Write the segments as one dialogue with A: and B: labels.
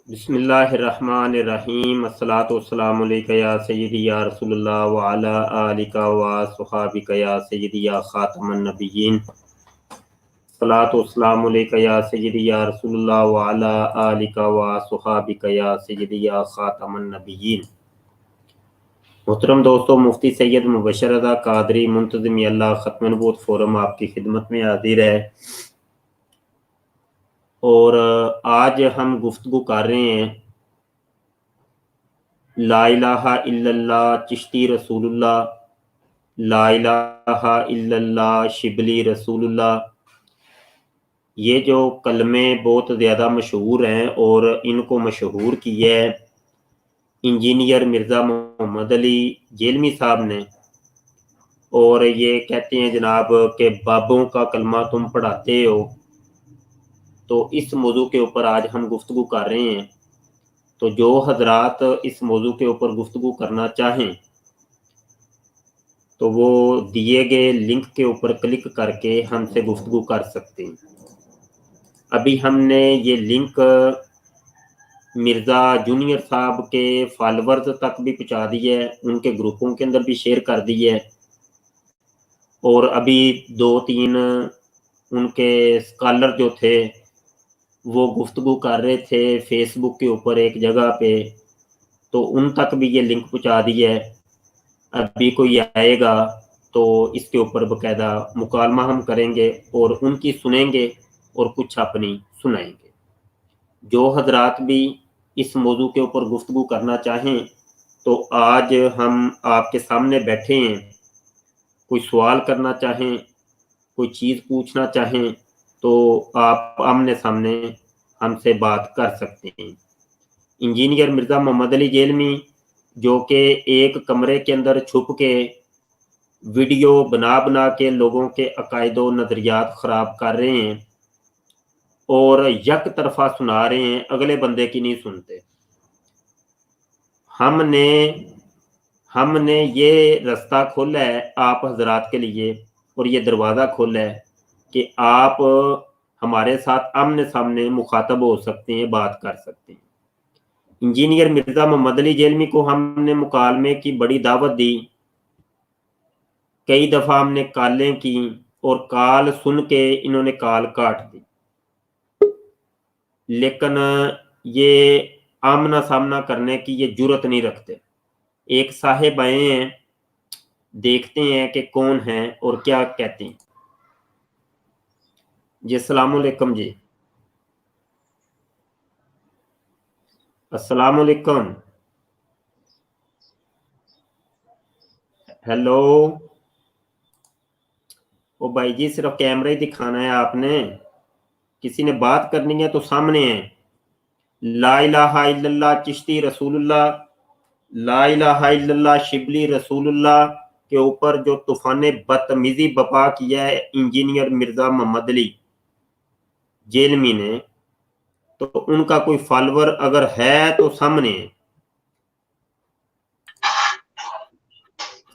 A: بسم اللہ الرحمن الرحیم، الصلاۃ والسلام علیکہ یا سیدی یا رسول اللہ وعلی آلک و صحابک یا سیدی یا خاتم النبیین، الصلاۃ والسلام علیکہ یا سیدی یا رسول اللہ وعلی آلک و صحابک یا سیدی یا خاتم النبیین۔ محترم دوستو، مفتی سید مبشر رضا قادری منتظم اللہ ختم نبوت فورم آپ کی خدمت میں حاضر ہے، اور آج ہم گفتگو کر رہے ہیں لا الہ الا اللہ چشتی رسول اللہ، لا الہ الا اللہ شبلی رسول اللہ۔ یہ جو کلمے بہت زیادہ مشہور ہیں اور ان کو مشہور کیا ہے انجینئر مرزا محمد علی جیلمی صاحب نے، اور یہ کہتے ہیں جناب کہ بابوں کا کلمہ تم پڑھاتے ہو۔ تو اس موضوع کے اوپر آج ہم گفتگو کر رہے ہیں، تو جو حضرات اس موضوع کے اوپر گفتگو کرنا چاہیں تو وہ دیے گئے لنک کے اوپر کلک کر کے ہم سے گفتگو کر سکتے ہیں۔ ابھی ہم نے یہ لنک مرزا جونیئر صاحب کے فالورز تک بھی پہنچا دی ہے، ان کے گروپوں کے اندر بھی شیئر کر دی ہے، اور ابھی 2-3 ان کے اسکالر جو تھے وہ گفتگو کر رہے تھے فیس بک کے اوپر ایک جگہ پہ، تو ان تک بھی یہ لنک پہنچا دی ہے۔ ابھی کوئی آئے گا تو اس کے اوپر باقاعدہ مکالمہ ہم کریں گے اور ان کی سنیں گے اور کچھ اپنی سنائیں گے۔ جو حضرات بھی اس موضوع کے اوپر گفتگو کرنا چاہیں تو آج ہم آپ کے سامنے بیٹھے ہیں، کوئی سوال کرنا چاہیں، کوئی چیز پوچھنا چاہیں تو آپ آمنے سامنے ہم سے بات کر سکتے ہیں۔ انجینئر مرزا محمد علی جیلمی جو کہ ایک کمرے کے اندر چھپ کے ویڈیو بنا کے لوگوں کے عقائد و نظریات خراب کر رہے ہیں اور یک طرفہ سنا رہے ہیں، اگلے بندے کی نہیں سنتے۔ ہم نے یہ رستہ کھولا ہے آپ حضرات کے لیے، اور یہ دروازہ کھولا ہے کہ آپ ہمارے ساتھ آمنے سامنے مخاطب ہو سکتے ہیں، بات کر سکتے ہیں۔ انجینئر مرزا محمد علی جیلمی کو ہم نے مکالمے کی بڑی دعوت دی، کئی دفعہ ہم نے کالیں کی اور کال سن کے انہوں نے کال کاٹ دی، لیکن یہ آمنا سامنا کرنے کی یہ جرت نہیں رکھتے۔ ایک صاحب آئے ہیں، دیکھتے ہیں کہ کون ہیں اور کیا کہتے ہیں۔ جی السلام علیکم۔ جی السلام علیکم۔ ہیلو، او بھائی جی صرف کیمرہ ہی دکھانا ہے آپ نے، کسی نے بات کرنی ہے تو سامنے ہے۔ لا الہ الا اللہ چشتی رسول اللہ، لا الہ الا اللہ شبلی رسول اللہ کے اوپر جو طوفان بدتمیزی بپا کیا ہے انجینئر مرزا محمد علی جیلمی نے، تو ان کا کوئی فالور اگر ہے تو سامنے ہے۔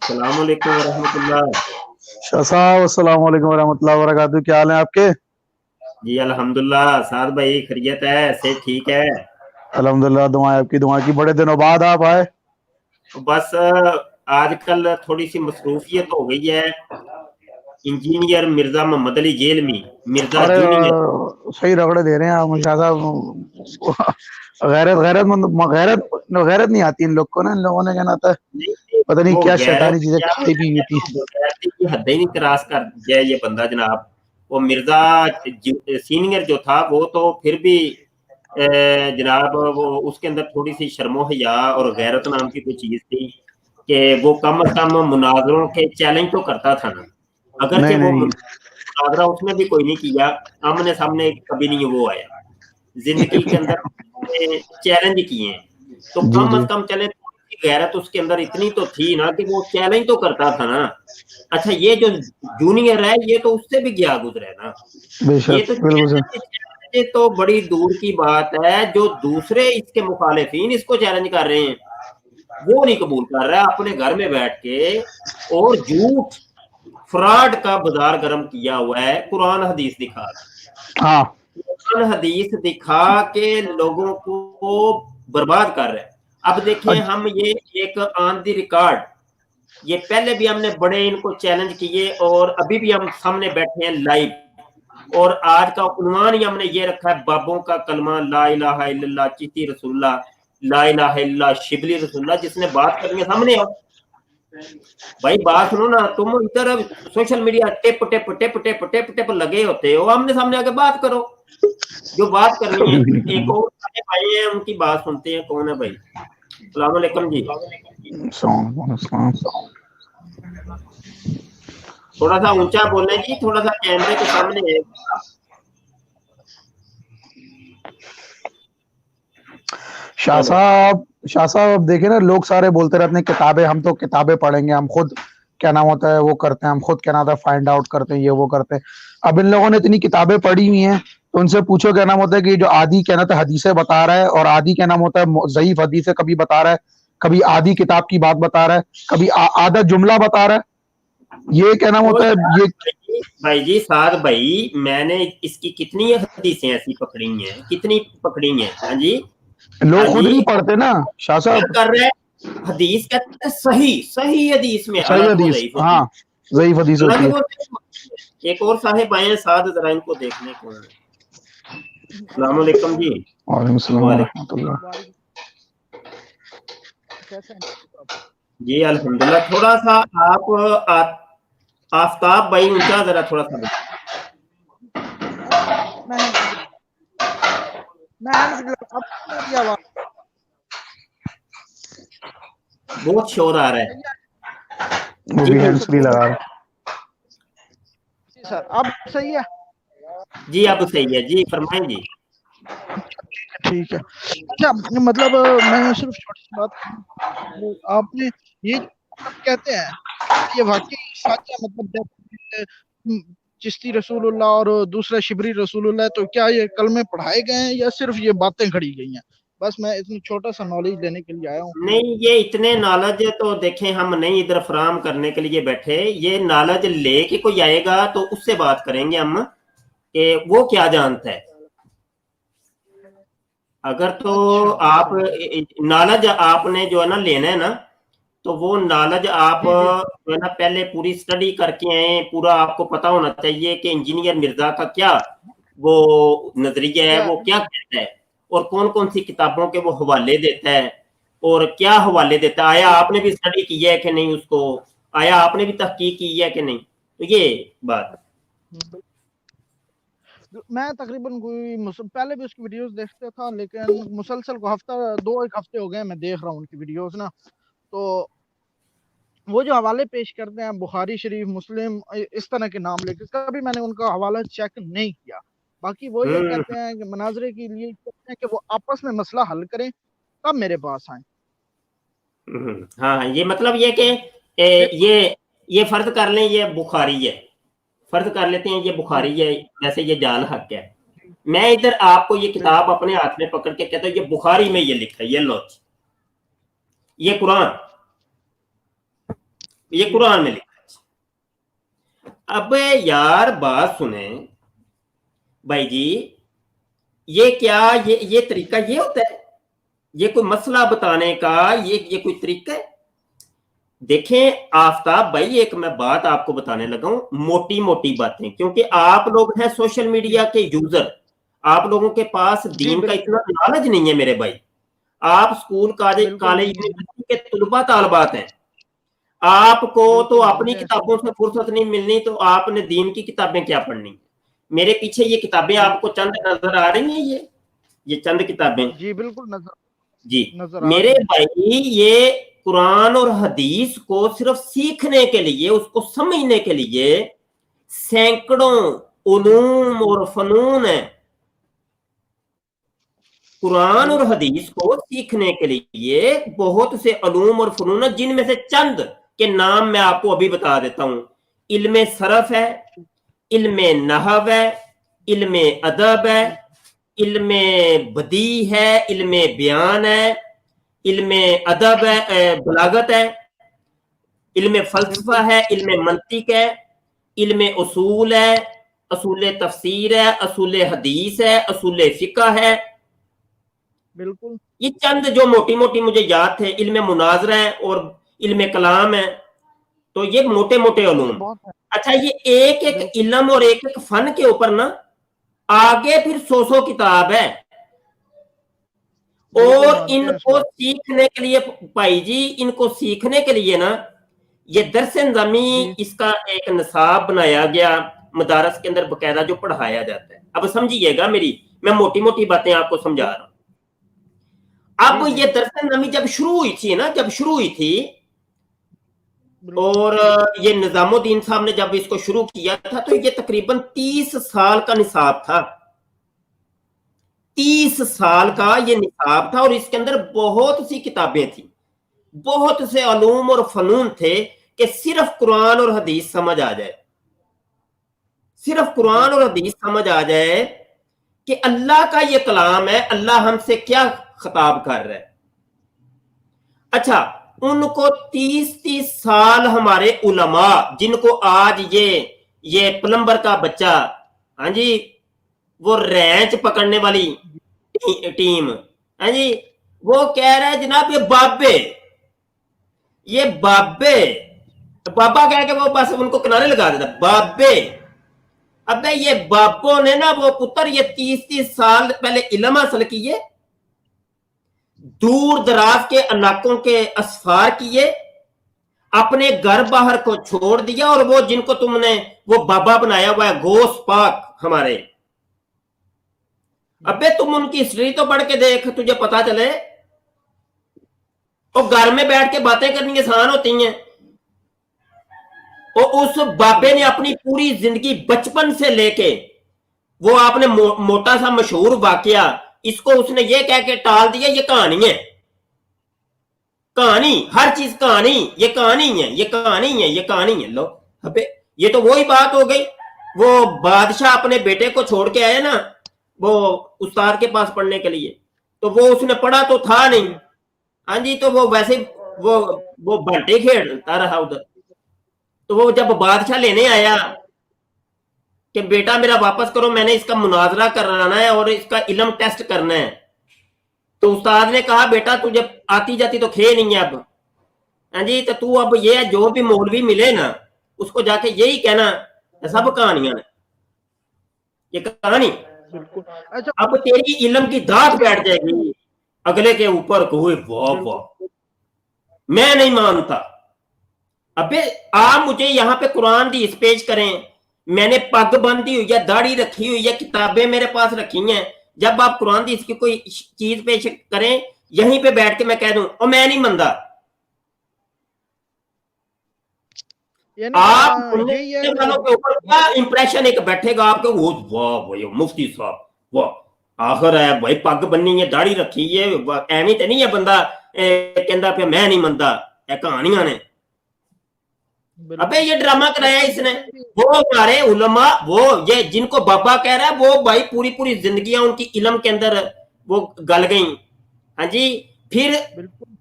A: السلام علیکم ورحمۃ اللہ۔
B: شاہ صاحب السلام علیکم ورحمۃ اللہ وبرکاتہ، کیا حال ہیں آپ کے؟
A: جی الحمدللہ، سعد بھائی خیریت ہے؟ سے ٹھیک ہے؟
B: الحمدللہ، دعائیں آپ کی، دعائیں کی، بڑے دنوں بعد آپ آئے۔
A: بس آج کل تھوڑی سی مصروفیت ہو گئی ہے۔ انجینئر مرزا محمد علی جیلمی، مرزا
B: ارے
A: جونیئر،
B: صحیح رگڑے دے رہے ہیں آپ شاہ صاحب۔ غیرت نہیں آتی ان لوگ کو نا، ان لوگوں نے کہنا تھا پتہ نہیں
A: وہ
B: کیا
A: غیرت
B: شیطانی چیزیں کھائی پی ہوئی تھی۔
A: غیرتی کی حدیں نہیں کراس کر دیا یہ بندہ جناب۔ وہ مرزا سینئر جو تھا وہ تو پھر بھی جناب وہ اس کے اندر تھوڑی سی شرم و حیا اور غیرت نام کی کوئی چیز تھی کہ وہ کم از کم مناظروں کے چیلنج تو کرتا تھا نا، اگرچہ وہ
B: نہیں
A: مناظرہ اس نے بھی کوئی نہیں کیا، آمنے سامنے کبھی نہیں وہ آیا زندگی کے اندر، چیلنج کیے ہیں تو
B: جی
A: کم
B: جی
A: از کم چلے غیرت اس کے اندر اتنی تو تھی نا کہ وہ چیلنج تو کرتا تھا نا۔ اچھا یہ جو جونیئر ہے یہ تو اس سے بھی گیا گزرا ہے نا،
B: بے
A: یہ
B: شک،
A: تو
B: بالکل صحیح۔
A: یہ تو بڑی دور کی بات ہے، جو دوسرے اس کے مخالفین اس کو چیلنج کر رہے ہیں وہ نہیں قبول کر رہا ہے، اپنے گھر میں بیٹھ کے اور جھوٹ فراڈ کا بازار گرم کیا ہوا ہے، قرآن حدیث دکھا رہا ہے۔
B: ہاں
A: قرآن حدیث دکھا کے لوگوں کو برباد کر رہے ہیں. اب دیکھیں ہم یہ ایک آن دی ریکارڈ، یہ پہلے بھی ہم نے بڑے ان کو چیلنج کیے اور ابھی بھی ہم سامنے بیٹھے ہیں لائیو، اور آج کا عنوان ہی ہم نے یہ رکھا ہے بابوں کا کلمہ لا الہ الا اللہ چشتی رسول اللہ لا الہ الا اللہ شبلی رسول اللہ. جس نے بات کرنی ہے سامنے آؤ بھائی، بات سنو نا. تم ادھر سوشل میڈیا ٹپ ٹپ ٹپ ٹپ ٹپ ٹپ لگے ہوتے ہو، آمنے سامنے آ کے بات کرو جو بات کرنی ہے. ایک اور بھائی ہیں ان کی بات سنتے ہیں. کون ہے بھائی؟ السلام علیکم جی. تھوڑا سا اونچا بولیں جی، تھوڑا سا کیمرے کے سامنے ہے.
B: شاہ صاحب دیکھیں نا، لوگ سارے بولتے رہتے ہیں کتابیں، ہم تو کتابیں پڑھیں گے، ہم خود کیا نام ہوتا ہے وہ کرتے ہیں، ہم خود کیا نام ہوتا ہے فائنڈ آؤٹ کرتے ہیں، یہ وہ کرتے ہیں. اب ان لوگوں نے اتنی کتابیں پڑھی ہوئی ہیں تو ان سے پوچھو کیا نام ہوتا ہے کہ جو آدھی کیا نام ہوتا ہے حدیثیں بتا رہا ہے، اور آدھی کیا نام ہوتا ہے ضعیف حدیثیں کبھی بتا رہا ہے، کبھی آدھی کتاب کی بات بتا رہا ہے، کبھی آدھا جملہ بتا رہا ہے. یہ کیا نام ہوتا ہے یہ
A: بھائی جی سعد بھائی، میں نے اس کی کتنی حدیثیں ایسی پکڑی ہیں، کتنی پکڑی ہیں. ہاں جی،
B: لوگ
A: ہاں
B: خود
A: جی،
B: نہیں پڑھتے نا شاہ صاحب.
A: کر رہے حدیث کہتے ہیں صحیح حدیث میں،
B: صحیح
A: حالانکہ وہ
B: حدیث،
A: ضعیف ہوتی
B: ہاں
A: ہے،
B: ضعیف حدیث ہوتی
A: حالانکہ
B: ہے.
A: وہ ضعیف ہوتی ہے. ایک اور صاحب آئے ہیں سعد، ذرا ان کو دیکھ لیں کون ہے. السلام علیکم جی.
B: وعلیکم السلام
A: وعلیکم
B: ورحمۃ اللہ.
A: جی الحمدللہ. تھوڑا سا آپ آفتاب بھائی اونچا ذرا تھوڑا سا بہت شور آ رہا ہے.
B: وہ بھی ہینڈ فری لگا رہا.
C: سر اب صحیح ہے؟
A: جی اب صحیح ہے جی، فرمائیں جی.
C: ٹھیک ہے. اچھا مطلب میں صرف چھوٹی سی بات، آپ نے یہ کہتے ہیں یہ واقعی سچ ہے؟ مطلب چشتی رسول اللہ اور دوسرا شبری رسول اللہ، تو کیا یہ کلمے پڑھائے گئے ہیں یا صرف یہ باتیں کھڑی گئی ہیں؟ بس میں اتنی چھوٹا سا نالج لینے کے لیے آیا ہوں.
A: نہیں، یہ اتنے نالج تو دیکھیں ہم نہیں ادھر فراہم کرنے کے لیے بیٹھے. یہ نالج لے کے کوئی آئے گا تو اس سے بات کریں گے ہم کہ وہ کیا جانتا ہے. اگر تو آپ نالج آپ نے جو ہے نا لینا ہے نا، تو وہ نالج آپ جو ہے نا پہلے پوری سٹڈی کر کے آئیں. پورا آپ کو پتا ہونا چاہیے کہ انجینئر مرزا کا کیا وہ نظریہ ہے، وہ کیا کہتا ہے، اور کون کون سی کتابوں کے وہ حوالے دیتا ہے اور کیا حوالے دیتا ہے. آیا آپ نے بھی سٹڈی کی ہے کہ نہیں، اس کو آیا آپ نے بھی تحقیق کی ہے کہ نہیں. تو یہ بات
C: میں تقریباً پہلے بھی اس کی ویڈیوز دیکھتا تھا، لیکن مسلسل کو ایک ہفتے ہو گئے میں دیکھ رہا ہوں ان کی ویڈیوز نا. تو وہ جو حوالے پیش کرتے ہیں بخاری شریف، مسلم، اس طرح کے نام لے کے، کبھی میں نے ان کا حوالہ چیک نہیں کیا. باقی وہ یہ کہتے ہیں کہ مناظرے کے لیے کہتے ہیں کہ وہ آپس میں مسئلہ حل کریں تب میرے پاس آئیں.
A: ہاں، یہ مطلب یہ کہ یہ فرض کر لیں یہ بخاری ہے، فرض کر لیتے ہیں یہ بخاری ہے، جیسے یہ جال حق ہے. میں ادھر آپ کو یہ کتاب اپنے ہاتھ میں پکڑ کے کہتا ہوں یہ بخاری میں یہ لکھا ہے، یہ لو یہ قرآن میں لکھا ہے. اب یار بات سنیں بھائی جی، یہ کیا یہ طریقہ یہ ہوتا ہے؟ یہ کوئی مسئلہ بتانے کا یہ کوئی طریقہ ہے؟ دیکھیں آفتاب بھائی، ایک میں بات آپ کو بتانے لگا ہوں، موٹی موٹی باتیں، کیونکہ آپ لوگ ہیں سوشل میڈیا کے یوزر، آپ لوگوں کے پاس دین کا اتنا نالج نہیں ہے میرے بھائی. آپ سکول کالج یونیورسٹی کے طلباء طالبات ہیں، آپ کو تو اپنی کتابوں سے فرصت نہیں ملنی، تو آپ نے دین کی کتابیں کیا پڑھنی. میرے پیچھے یہ کتابیں آپ کو چند نظر آ رہی ہیں، یہ چند کتابیں.
C: جی بالکل
A: جی میرے بھائی، یہ قرآن اور حدیث کو صرف سیکھنے کے لیے، اس کو سمجھنے کے لیے سینکڑوں علوم اور فنون ہیں. قرآن اور حدیث کو سیکھنے کے لیے بہت سے علوم اور فنون ہیں، جن میں سے چند کے نام میں آپ کو ابھی بتا دیتا ہوں. علم صرف ہے، علم نحو ہے، علم ادب ہے، علم بدیع ہے، علم بیان ہے، علم ادب ہے، بلاغت ہے، علم فلسفہ ہے، علم منطق ہے، علم اصول ہے، اصول تفسیر ہے, اصول حدیث ہے, اصول فقہ ہے.
C: بالکل
A: یہ چند جو موٹی موٹی مجھے یاد تھے, علم مناظرہ ہے اور علم کلام ہے, تو یہ موٹے موٹے علوم. اچھا یہ ایک ایک علم اور ایک ایک فن کے اوپر نا آگے پھر 100 کتاب ہے, اور ان کو سیکھنے کے لیے بھائی جی, ان کو سیکھنے کے لیے نا یہ درس نظامی اس کا ایک نصاب بنایا گیا مدارس کے اندر باقاعدہ جو پڑھایا جاتا ہے. اب سمجھیے گا میری, میں موٹی موٹی باتیں آپ کو سمجھا رہا ہوں. اب یہ درس نظامی جب شروع ہوئی تھی نا, جب شروع ہوئی تھی, اور یہ نظام الدین صاحب نے جب اس کو شروع کیا تھا تو یہ تقریباً 30 سال کا نصاب تھا, 30 سال کا یہ نصاب تھا, اور اس کے اندر بہت سی کتابیں تھیں, بہت سے علوم اور فنون تھے کہ صرف قرآن اور حدیث سمجھ آ جائے, صرف قرآن اور حدیث سمجھ آ جائے کہ اللہ کا یہ کلام ہے, اللہ ہم سے کیا خطاب کر رہا ہے. اچھا ان کو 30 سال ہمارے علماء, جن کو آج یہ پلمبر کا بچہ, ہاں جی, وہ رینچ پکڑنے والی ٹیم, ہاں جی, وہ کہہ رہا ہے جناب یہ بابے بابا کہہ کے وہ بس ان کو کنارے لگا دیتا, بابے. ابے یہ بابوں نے نا وہ پتر یہ 30 سال پہلے علم حاصل کیے, دور دراز کے علاقوں کے اسفار کیے, اپنے گھر باہر کو چھوڑ دیا, اور وہ جن کو تم نے وہ بابا بنایا ہوا ہے غوث پاک ہمارے, ابے تم ان کی ہسٹری تو پڑھ کے دیکھ, تجھے پتا چلے. اور گھر میں بیٹھ کے باتیں کرنی آسان ہوتی ہیں, اور اس بابے نے اپنی پوری زندگی بچپن سے لے کے, وہ آپ نے موٹا سا مشہور واقعہ اس کو اس نے یہ کہہ کے ٹال دیا یہ کہانی ہے, کہانی, ہر چیز کہانی, یہ کہانی ہے, یہ کہانی ہے, یہ کہانی ہے. لو ابے یہ تو وہی بات ہو گئی, وہ بادشاہ اپنے بیٹے کو چھوڑ کے آئے نا وہ استاد کے پاس پڑھنے کے لیے, تو وہ اس نے پڑھا تو تھا نہیں, ہاں جی, تو وہ ویسے وہ بانٹے کھیلتا رہا ادھر. تو وہ جب بادشاہ لینے آیا کہ بیٹا میرا واپس کرو, میں نے اس کا مناظرہ کرانا ہے اور اس کا علم ٹیسٹ کرنا ہے, تو استاد نے کہا بیٹا تجھے آتی جاتی تو کھے نہیں ہے اب, ہاں جی, تو اب یہ جو بھی مولوی ملے نا اس کو جا کے یہی کہنا سب کہانیاں نے, یہ کہانی. اب تیری علم کی دھات بیٹھ جائے گی اگلے کے اوپر, کوئی واہ واہ میں نہیں مانتا. ابے آپ مجھے یہاں پہ قرآن حدیث پیش کریں, میں نے پگ بندھی ہوئی ہے, داڑھی رکھی ہوئی ہے, کتابیں میرے پاس رکھی ہیں, جب آپ قرآن حدیث کی کوئی چیز پیش کریں یہیں پہ بیٹھ کے میں کہہ دوں اور میں نہیں مانتا. آپ والوں کے اوپر کیا امپریشن ایک بیٹھے گا آپ کے, واہ مفتی صاحب واہ, آخر ہے بھائی پگ بننی ہے, داڑھی رکھی ہے, ایویں تے نہیں ہے بندہ کہندا پہ میں نہیں مانتا, یہ کہانیاں نے. ابے یہ ڈرامہ کرایا اس نے, وہ ہمارے علماء, وہ یہ جن کو بابا کہہ رہا ہے, وہ بھائی پوری زندگیاں ان کی علم کے اندر وہ گل گئیں, ہاں جی. پھر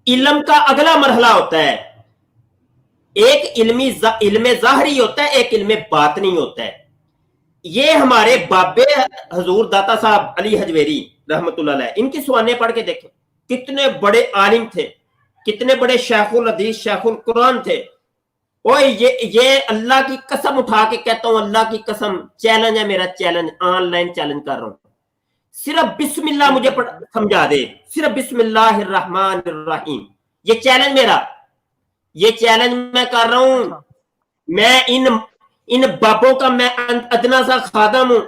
A: علم کا اگلا مرحلہ ہوتا ہے, ایک علم ظاہری ہوتا ہے, ایک علم باطنی ہوتا ہے. یہ ہمارے بابے حضور داتا صاحب علی حجویری رحمت اللہ علیہ, ان کی سوانح پڑھ کے دیکھیں کتنے بڑے عالم تھے, کتنے بڑے شیخ الحدیث شیخ القرآن تھے. یہ اللہ کی قسم اٹھا کے کہتا ہوں, اللہ کی قسم, چیلنج ہے میرا, چیلنج, آن لائن چیلنج کر رہا ہوں, صرف بسم اللہ مجھے سمجھا دے, صرف بسم اللہ الرحمن الرحیم, یہ چیلنج میرا, یہ چیلنج میں کر رہا ہوں. میں ان بابوں کا میں ادنا سا خادم ہوں,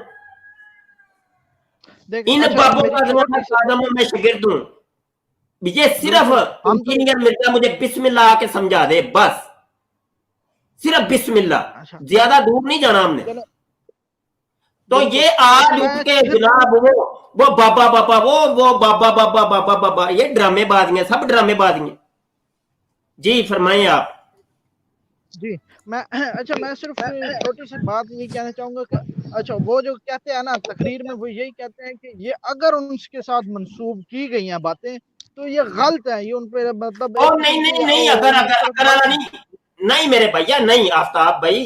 A: ان بابوں کا ادنا سا خادم ہوں, میں شاگرد ہوں. یہ صرف انجینئر مرزا مجھے بسم اللہ آ کے سمجھا دے, بس صرف بسم اللہ, زیادہ دور نہیں جانا ہم نے. تو یہ آج اٹھ کے جناب وہ بابا بابا وہ بابا بابا بابا بابا, یہ ڈرامے بازیاں, سب ڈرامے بازیاں. جی فرمائیں آپ.
C: جی میں اچھا میں صرف چھوٹی سی بات یہ کہنا چاہوں گا کہ اچھا وہ جو کہتے ہیں نا تقریر میں, وہ یہی کہتے ہیں کہ یہ اگر ان کے ساتھ منسوب کی گئی ہیں باتیں تو یہ غلط ہے, یہ ان پہ مطلب
A: نہیں اگر نہیں میرے بھیا, نہیں آفتاب بھائی,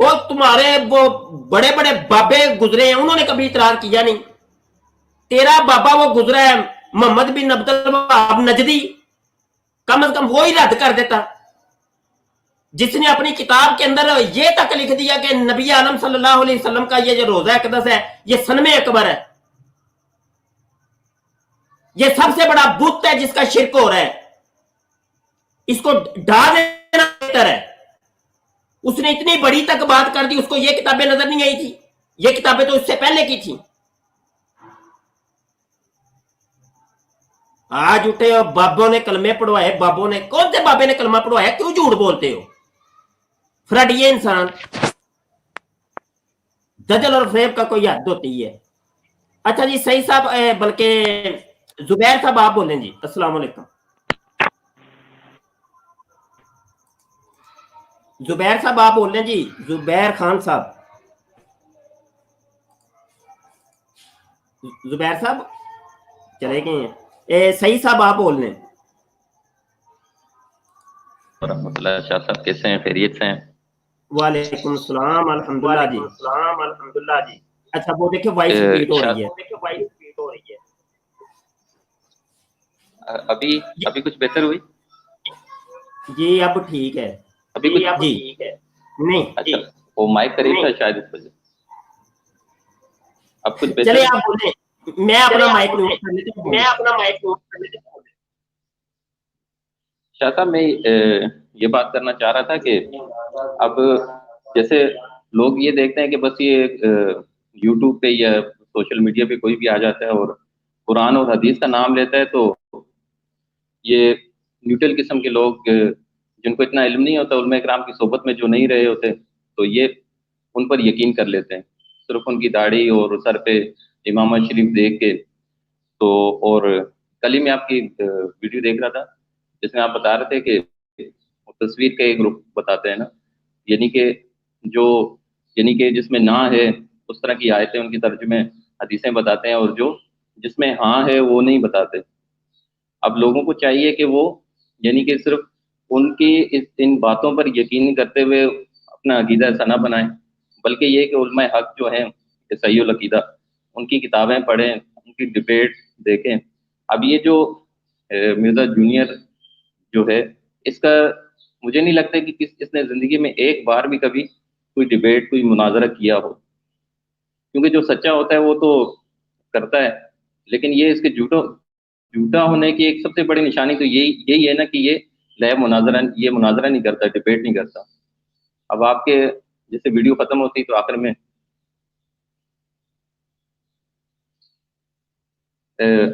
A: اور تمہارے وہ بڑے بڑے بابے گزرے ہیں, انہوں نے کبھی اعتراض کیا نہیں. تیرا بابا وہ گزرا ہے محمد بن عبد الوہاب نجدی, کم از کم وہی رد کر دیتا, جس نے اپنی کتاب کے اندر یہ تک لکھ دیا کہ نبی عالم صلی اللہ علیہ وسلم کا یہ جو روزہ اقدس ہے یہ صنم اکبر ہے, یہ سب سے بڑا بت ہے جس کا شرک ہو رہا ہے, اس کو ڈھا دینا بہتر ہے. اس نے اتنی بڑی تک بات کر دی, اس کو یہ کتابیں نظر نہیں آئی تھی, یہ کتابیں تو اس سے پہلے کی تھی. آج اٹھے ہو بابوں نے کلمے پڑھوائے, بابوں نے, کون سے بابے نے کلمہ پڑھوایا, کیوں جھوٹ بولتے ہو؟ فرڈ یہ انسان, دجل اور فریب کا کوئی حد ہوتی ہے. اچھا جی صحیح صاحب, بلکہ زبیر صاحب آپ بولیں جی. السلام علیکم. زبیر صاحب آپ بول رہے ہیں جی, زبیر خان صاحب, زبیر صاحب چلے گئے ہیں. صحیح صاحب آپ بول رہے ہیں.
D: ورحمۃ اللہ. شاہ صاحب کیسے ہیں, خیریت سے ہیں؟
A: وعلیکم السلام, الحمدللہ جی. الحمدللہ جی. اچھا وہ دیکھیں وائس ریپیٹ ہو رہی ہے.
D: ابھی کچھ بہتر ہوئی
A: جی, اب ٹھیک ہے.
D: ابھی کچھ
A: جی نہیں,
D: اچھا وہ مائک قریب تھا شاید اس وجہ. اب کچھ بہتر
A: چلے آپ بولیں, میں اپنا مائک میوٹ کر لیتا ہوں.
D: شاہ صاحب میں یہ بات کرنا چاہ رہا تھا کہ اب جیسے لوگ یہ دیکھتے ہیں کہ بس یہ یوٹیوب پہ یا سوشل میڈیا پہ کوئی بھی آ جاتا ہے اور قرآن اور حدیث کا نام لیتا ہے, تو یہ نیوٹرل قسم کے لوگ جن کو اتنا علم نہیں ہوتا, علماء کرام کی صحبت میں جو نہیں رہے ہوتے, تو یہ ان پر یقین کر لیتے ہیں صرف ان کی داڑھی اور سر پہ امامہ شریف دیکھ کے. تو اور کل ہی میں آپ کی ویڈیو دیکھ رہا تھا جس میں آپ بتا رہے تھے کہ تصویر کا ایک گروپ بتاتے ہیں نا, یعنی کہ جس میں نہ ہے اس طرح کی آیتیں ان کی ترجمے حدیثیں بتاتے ہیں, اور جو جس میں ہاں ہے وہ نہیں بتاتے. اب لوگوں کو چاہیے کہ وہ یعنی کہ صرف ان کی ان باتوں پر یقین کرتے ہوئے اپنا عقیدہ ایسا نہ بنائیں, بلکہ یہ کہ علماء حق جو ہیں کہ صحیح العقیدہ, ان کی کتابیں پڑھیں, ان کی ڈبیٹ دیکھیں. اب یہ جو مرزا جونیئر جو ہے, اس کا مجھے نہیں لگتا کہ اس نے زندگی میں ایک بار بھی کبھی کوئی ڈبیٹ, کوئی مناظرہ کیا ہو, کیونکہ جو سچا ہوتا ہے وہ تو کرتا ہے. لیکن یہ اس کے جھوٹا ہونے کی ایک سب سے بڑی نشانی تو یہی ہے نا کہ یہ مناظرہ نہیں کرتا, ڈبیٹ نہیں کرتا. اب آپ کے جیسے ویڈیو ختم ہوتی تو آخر میں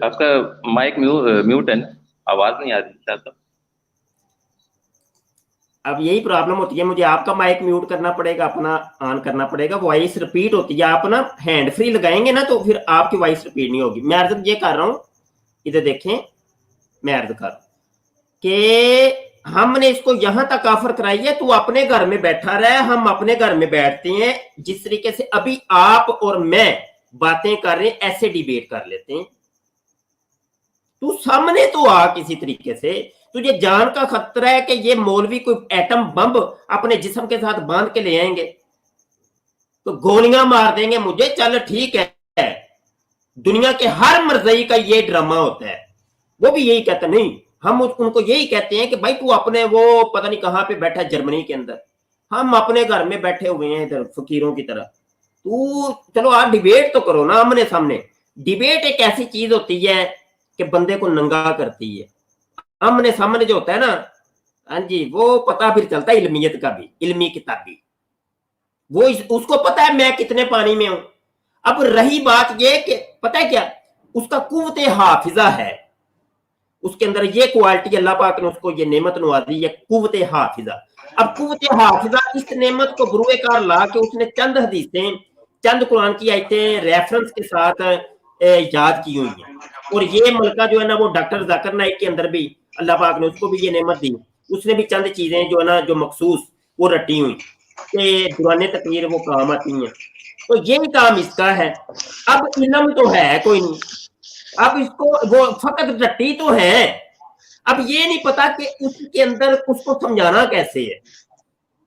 D: آپ کا مائک میوٹ ہے نا, آواز نہیں آ رہی صاحب.
A: اب یہی پرابلم ہوتی ہے, مجھے آپ کا مائک میوٹ کرنا پڑے گا, اپنا آن کرنا پڑے گا, وائس ریپیٹ ہوتی ہے. آپ نا ہینڈ فری لگائیں گے نا تو پھر آپ کی وائس ریپیٹ نہیں ہوگی. میں عرض یہ کر رہا ہوں, ادھر دیکھیں, میں عرض کر رہا ہوں کہ ہم نے اس کو یہاں تک آفر کرائی ہے, تو اپنے گھر میں بیٹھا رہا ہے, ہم اپنے گھر میں بیٹھتے ہیں, جس طریقے سے ابھی آپ اور میں باتیں کر رہے ہیں ایسے ڈیبیٹ کر لیتے ہیں. تو سامنے تو آ کسی طریقے سے, تجھے جان کا خطرہ ہے کہ یہ مولوی کوئی ایٹم بم اپنے جسم کے ساتھ باندھ کے لے آئیں گے تو گولیاں مار دیں گے مجھے, چل ٹھیک ہے. دنیا کے ہر مرضی کا یہ ڈرامہ ہوتا ہے, وہ بھی یہی کہتا نہیں, ہم ان کو یہی کہتے ہیں کہ بھائی تو اپنے وہ پتہ نہیں کہاں پہ بیٹھا جرمنی کے اندر, ہم اپنے گھر میں بیٹھے ہوئے ہیں ادھر فقیروں کی طرح. تو چلو آپ ڈیبیٹ تو کرو نا آمنے سامنے. ڈیبیٹ ایک ایسی چیز ہوتی ہے کہ بندے کو ننگا کرتی ہے. آمنے سامنے جو ہوتا ہے نا, ہاں جی, وہ پتہ پھر چلتا ہے علمیت کا بھی, علمی کتابی, وہ اس کو پتا ہے میں کتنے پانی میں ہوں. اب رہی بات یہ کہ پتہ ہے کیا, اس کا قوت حافظہ ہے, اس کے اندر یہ کوالٹی اللہ پاک نے اس کو یہ نعمت نوازی ہے, قوت حافظہ. اب قوت حافظہ اس نعمت کو بروئے کار لا کے اس نے چند حدیثیں, چند قرآن کی آیتیں ریفرنس کے ساتھ یاد کی ہوئی ہیں. اور یہ ملکہ جو ہے نا, وہ ڈاکٹر ذاکر نائک کے اندر بھی اللہ پاک نے اس کو بھی یہ نعمت دی, اس نے بھی چند چیزیں جو ہے نا جو مخصوص وہ رٹی ہوئی کہ دوران تقریر وہ کام آتی ہیں. تو یہی کام اس کا ہے. اب علم تو ہے کوئی نہیں, اب اس کو وہ فقط رٹی تو ہے, اب یہ نہیں پتا کہ اس کے اندر اس کو سمجھانا کیسے ہے.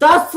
A: 10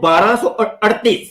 A: 1238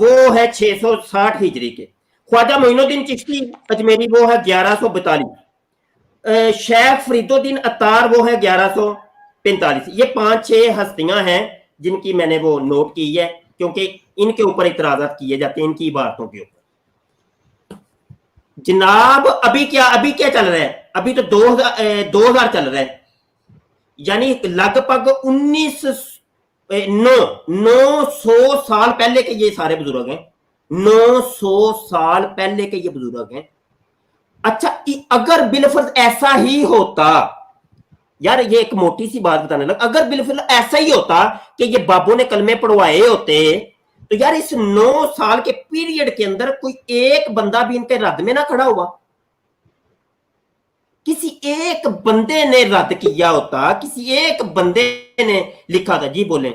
A: وہ ہے 660 ہجری کے. خواجہ معین الدین چشتی اجمیری وہ ہے 1142. شیخ فرید الدین عطار وہ ہے 1145. یہ 5-6 ہستیاں ہیں جن کی میں نے وہ نوٹ کی ہے کیونکہ ان کے اوپر اعتراضات کیے جاتے ہیں ان کی عبارتوں کے اوپر. جناب ابھی کیا چل رہا ہے؟ ابھی تو 2000 چل رہا ہے, یعنی لگ بھگ 900 سال پہلے کے یہ سارے بزرگ ہیں. 900 سال پہلے کے یہ بزرگ ہیں. اچھا اگر بالفرض ایسا ہی ہوتا, یار یہ ایک موٹی سی بات بتانے لگا, اگر بالفرض ایسا ہی ہوتا کہ یہ بابوں نے کلمے پڑھوائے ہوتے تو یار اس 9 سال کے پیریڈ کے اندر کوئی ایک بندہ بھی ان کے رد میں نہ کھڑا ہوا, کسی ایک بندے نے رد کیا ہوتا, کسی ایک بندے نے لکھا تھا. جی بولیں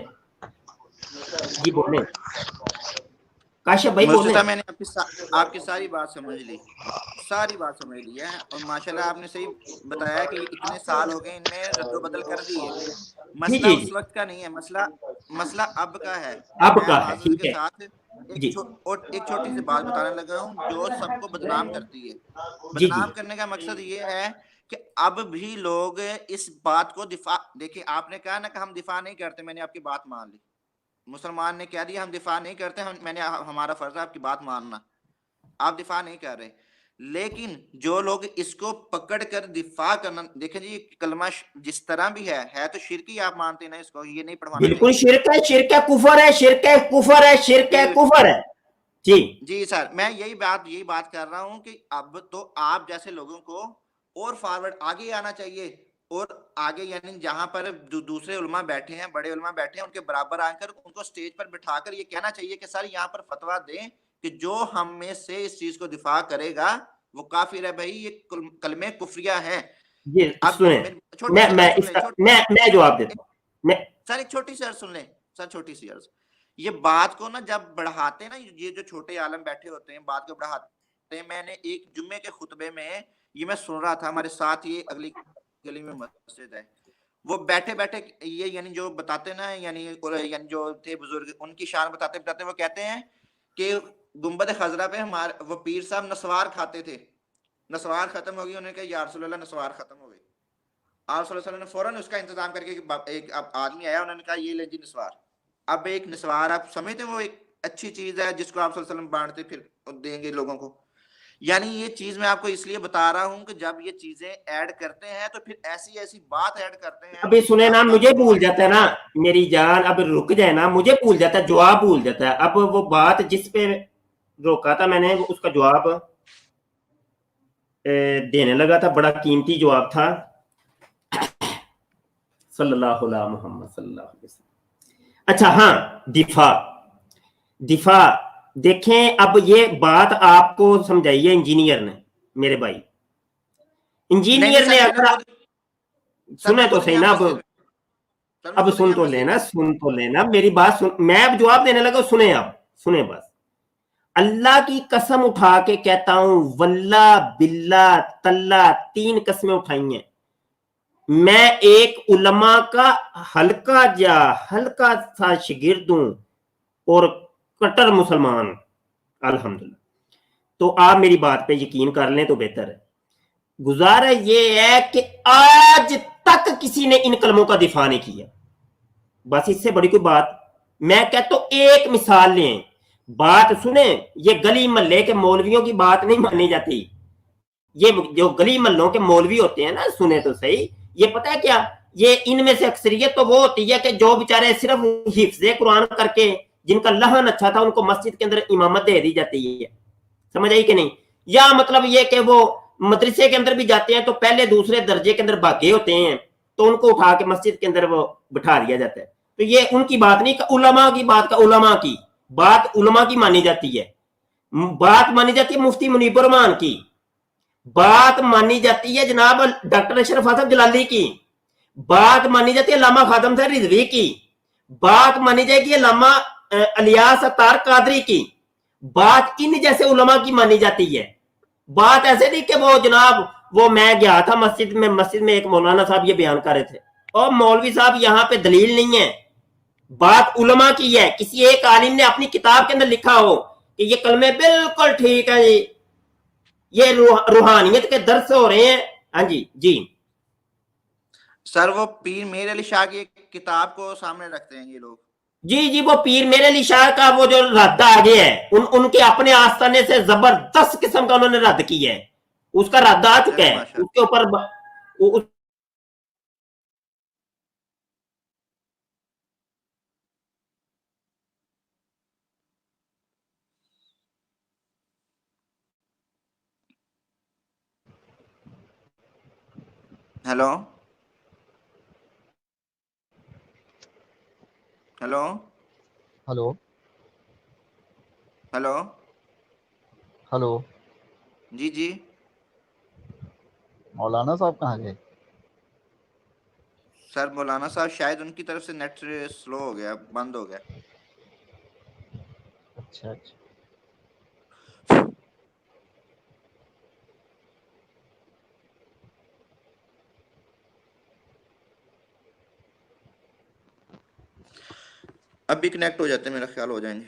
A: کاشف بھائی بولیں.
E: میں نے آپ کی ساری بات سمجھ لی ہے, اور ماشاءاللہ آپ نے صحیح بتایا کہ اتنے سال ہو گئے ان میں رد و بدل کر دی ہے. مسئلہ اس وقت کا نہیں ہے, مسئلہ اب کا ہے.
A: اب کا ہے, ٹھیک ہے.
E: ایک چھوٹی سی بات بتانے لگا ہوں جو سب کو بدنام کرتی ہے. بدنام کرنے کا مقصد یہ ہے کہ اب بھی لوگ اس بات کو دفاع, دیکھیں آپ نے کہا نا کہ ہم دفاع نہیں کرتے, میں نے آپ کی بات مان لی. مسلمان نے کہہ دیا ہم دفاع نہیں کرتے, ہمارا فرض ہے آپ کی بات ماننا, آپ دفاع نہیں کر رہے. لیکن جو لوگ اس کو پکڑ کر دفاع کرنا, دیکھیں جی کلمہ جس طرح بھی ہے تو شرک ہی آپ مانتے ہیں نا اس کو, یہ نہیں پڑھوانا.
A: بالکل شرک ہے, کفر ہے. جی
E: سر, میں یہی بات کر رہا ہوں کہ اب تو آپ جیسے لوگوں کو اور فارورڈ آگے آنا چاہیے, اور آگے یعنی جہاں پر دوسرے علماء بیٹھے ہیں, بڑے علماء بیٹھے ہیں, ان کے برابر آ کر ان کو سٹیج پر بٹھا کر یہ کہنا چاہیے کہ سر یہاں پر فتویٰ دیں کہ جو ہم میں سے اس چیز کو دفاع کرے گا وہ کافر ہے. بھائی یہ کلمے کفریہ ہیں.
A: میں جواب دیتا ہوں
E: سر, ایک چھوٹی سی عرض سن لیں سر, چھوٹی سی عرض. یہ بات کو نا جب بڑھاتے ہیں نا, یہ جو چھوٹے عالم بیٹھے ہوتے ہیں بات کو بڑھاتے ہیں. میں نے ایک جمعے کے خطبے میں یہ میں سن رہا تھا, ہمارے ساتھ یہ اگلی گلی میں مسجد ہے, وہ بیٹھے یہ یعنی جو بتاتے نا, یعنی جو تھے بزرگ, ان کی شان بتاتے وہ کہتے ہیں کہ گنبد خضرا پہ ہمارے وہ پیر صاحب نسوار کھاتے تھے, نسوار ختم ہو گئی, انہوں نے کہا یا رسول اللہ نسوار ختم ہو گئی. آپ صلی اللہ علیہ وسلم نے فوراً اس کا انتظام کر کے ایک آدمی آیا, انہوں نے کہا یہ لیں جی نسوار. اب ایک نسوار آپ سمجھتے ہیں وہ ایک اچھی چیز ہے جس کو آپ صلی اللہ علیہ وسلم بانٹتے پھر دیں گے لوگوں کو. یعنی یہ چیز میں آپ کو اس لیے بتا رہا ہوں کہ جب یہ چیزیں ایڈ کرتے ہیں تو پھر ایسی بات ایڈ کرتے ہیں.
A: ابھی سنے نا, مجھے بھول جاتا ہے نا میری جان, اب رک جائے نا, مجھے بھول جاتا ہے, جواب بھول جاتا ہے. اب وہ بات جس پہ روکا تھا میں نے اس کا جواب دینے لگا تھا, بڑا قیمتی جواب تھا. صلی اللہ علیہ محمد صلی اللہ علیہ وسلم. اچھا ہاں, دفاع دیکھیں, اب یہ بات آپ کو سمجھائیے انجینئر نے, میرے بھائی انجینئر نے سنے تو صحیح نا, اب سن تو لینا میری بات سن, میں اب جواب دینے لگا, سنیں بس. اللہ کی قسم اٹھا کے کہتا ہوں, واللہ باللہ تاللہ 3 قسمیں اٹھائی ہیں, میں ایک علماء کا ہلکا سا شاگرد ہوں اور کٹر مسلمان, الحمدللہ. تو آپ میری بات پہ یقین کر لیں تو بہتر ہے. گزارا یہ ہے کہ آج تک کسی نے ان کلموں کا دفاع نہیں کیا, بس اس سے بڑی کوئی بات. میں کہتا ہوں ایک مثال لیں, بات سنیں, یہ گلی محلے کے مولویوں کی بات نہیں مانی جاتی. یہ جو گلی محلوں کے مولوی ہوتے ہیں نا, سنیں تو صحیح, یہ پتہ ہے کیا, یہ ان میں سے اکثریت تو وہ ہوتی ہے کہ جو بیچارے صرف حفظ قرآن کر کے, جن کا لہن اچھا تھا, ان کو مسجد کے اندر امامت دے دی جاتی ہے. سمجھ آئی کہ نہیں؟ یا مطلب یہ کہ وہ مدرسے کے اندر بھی جاتے ہیں تو پہلے دوسرے درجے کے اندر بھاگے ہوتے ہیں, تو ان کو اٹھا کے مسجد کے اندر وہ بٹھا دیا جاتا ہے. تو یہ ان کی بات نہیں, علماء کی بات, کا علماء کی مانی جاتی ہے. بات مانی جاتی ہے مفتی منیب الرحمان کی, بات مانی جاتی ہے جناب ڈاکٹر اشرف حسن جلالی کی, بات مانی جاتی ہے علامہ خاتم صاحب رضوی کی, بات مانی جائے گی علامہ الیاس اتار قادری کی, بات ان جیسے علماء کی مانی جاتی ہے. بات ایسے نہیں کہ وہ جناب وہ میں گیا تھا مسجد میں ایک مولانا صاحب یہ بیان کر رہے تھے, اور مولوی صاحب یہاں پہ دلیل نہیں ہے, بات علماء کی ہے, کسی ایک عالم نے اپنی کتاب کے اندر لکھا ہو کہ یہ کلمے بالکل ٹھیک ہے جی, یہ روحانیت کے درس ہو رہے ہیں. ہاں جی جی
E: سر وہ پیر میر علی شاہ کی کتاب کو سامنے رکھتے ہیں یہ لوگ.
A: جی جی وہ پیر میر علی شاہ کا وہ جو رد آگے ہے, ان کے اپنے آستانے سے زبردست قسم کا انہوں نے رد کیا ہے, اس کا رد آ چکا ہے, اس کے اوپر
E: hello hello
F: hello
E: hello
F: hello
E: جی جی
F: مولانا صاحب کہاں گئے؟
E: سر مولانا صاحب شاید ان کی طرف سے نیٹ سلو ہو گیا, بند ہو گیا.
F: اچھا اچھا.
E: اب بھی کنیکٹ ہو جاتے ہیں, میرا خیال ہو جائیں گے.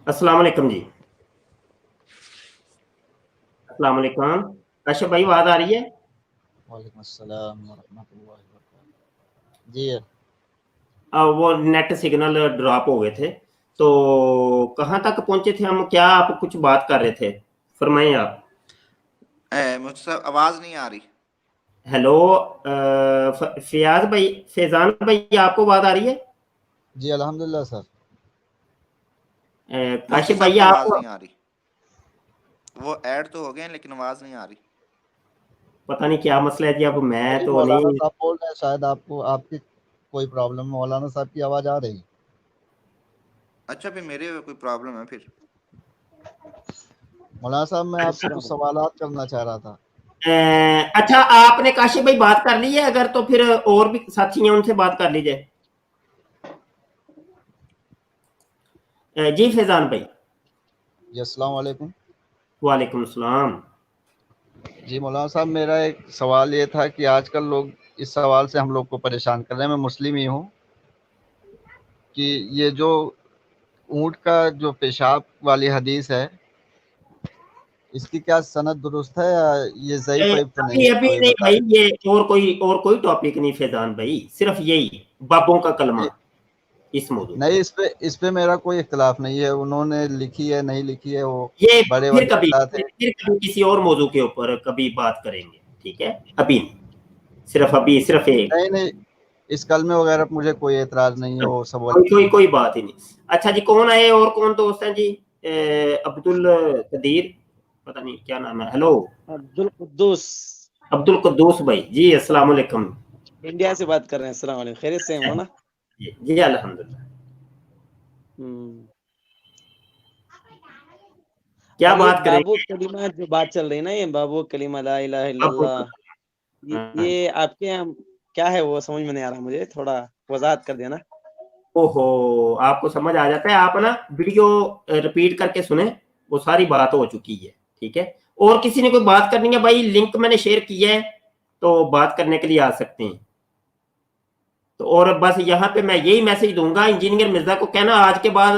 A: السلام علیکم جی. السلام علیکم کاشف بھائی, آواز آ رہی ہے؟
F: وعلیکم السلام ورحمۃ اللہ وبرکاتہ. جی
A: وہ نیٹ سگنل ڈراپ ہو گئے تھے, تو کہاں تک پہنچے تھے ہم, کیا آپ کچھ بات کر رہے تھے, فرمائیں آپ.
E: مجھ سے آواز نہیں آ رہی.
A: ہیلو فیاض بھائی, فیضان بھائی, آپ کو بات آ رہی ہے؟
F: جی الحمدللہ سر.
E: مفتی
A: کاشف
E: صاحب
A: بھائی
E: کی
A: آپ
E: آواز نہیں آ رہی, وہ ایڈ تو ہو گئے ہیں لیکن آواز نہیں آ رہی.
A: پتہ نہیں کیا مسئلہ ہے جی, اب میں
F: نہیں
A: تو
F: مولانا
A: نہیں.
F: صاحب بول رہے ہیں, شاید آپ کو آپ کی کوئی پرابلم. مولانا صاحب کی آواز آ رہی.
E: اچھا پھر میرے کوئی پرابلم ہے پھر.
F: مولانا صاحب میں آپ سے کچھ سوالات کرنا چاہ رہا تھا.
A: اچھا آپ نے کاشف بھائی بات کر لی ہے, اگر تو پھر اور بھی ساتھی ہیں ان سے بات کر لیجئے. جی فیضان بھائی.
F: جی السلام علیکم.
A: وعلیکم السلام.
F: جی مولانا صاحب, میرا ایک سوال یہ تھا کہ آج کل لوگ اس سوال سے ہم لوگ کو پریشان کر رہے ہیں, میں مسلم ہی ہوں, کہ یہ جو اونٹ کا جو پیشاب والی حدیث ہے, اس کی کیا سند درست ہے یا یہ ضعیف تو نہیں ہے,
A: ابھی
F: کوئی
A: نہیں
F: بتا
A: بھائی,
F: دیں.
A: یہ اور کوئی ٹاپک نہیں فیضان بھائی, صرف یہی بابوں کا کلمہ اس موضوع.
F: نہیں, اس پہ میرا کوئی اختلاف نہیں ہے, انہوں نے لکھی ہے نہیں لکھی ہے وہ
A: یہ
F: بڑے
A: پھر
F: بڑے
A: کبھی
F: حضرات ہیں.
A: کسی اور موضوع کے اوپر کبھی بات کریں گے, ٹھیک ہے, ابھی صرف ایک.
F: نہیں اس کلمے وغیرہ پہ مجھے کوئی اعتراض نہیں ہے, وہ سب
A: کوئی بات ہی نہیں. اچھا جی, کون آئے اور کون دوست ہیں جی؟ عبد القدیر, پتہ نہیں کیا نام ہے. ہیلو
G: عبد القدوس.
A: عبد القدوس بھائی, جی السلام علیکم.
G: انڈیا سے بات کر رہے ہیں. السلام علیکم, خیریت سے ہو نا؟
A: جی الحمدللہ. کیا
G: اب یہ
A: بات کریں
G: بابو کلمہ جو بات چل رہی نا, یہ بابو کلمہ لا الہ الا اللہ, یہ آپ کے یہاں کیا ہے وہ سمجھ میں نہیں آ رہا مجھے, تھوڑا وضاحت کر دینا.
A: اوہو, آپ کو سمجھ آ جاتا ہے, آپ نا ویڈیو ریپیٹ کر کے سنیں, وہ ساری بات ہو چکی ہے, ٹھیک ہے. اور کسی نے کوئی بات کرنی ہے بھائی, لنک میں نے شیئر کیا ہے, تو بات کرنے کے لیے آ سکتے ہیں. تو اور بس یہاں پہ میں یہی میسج دوں گا, انجینئر مرزا کو کہنا آج کے بعد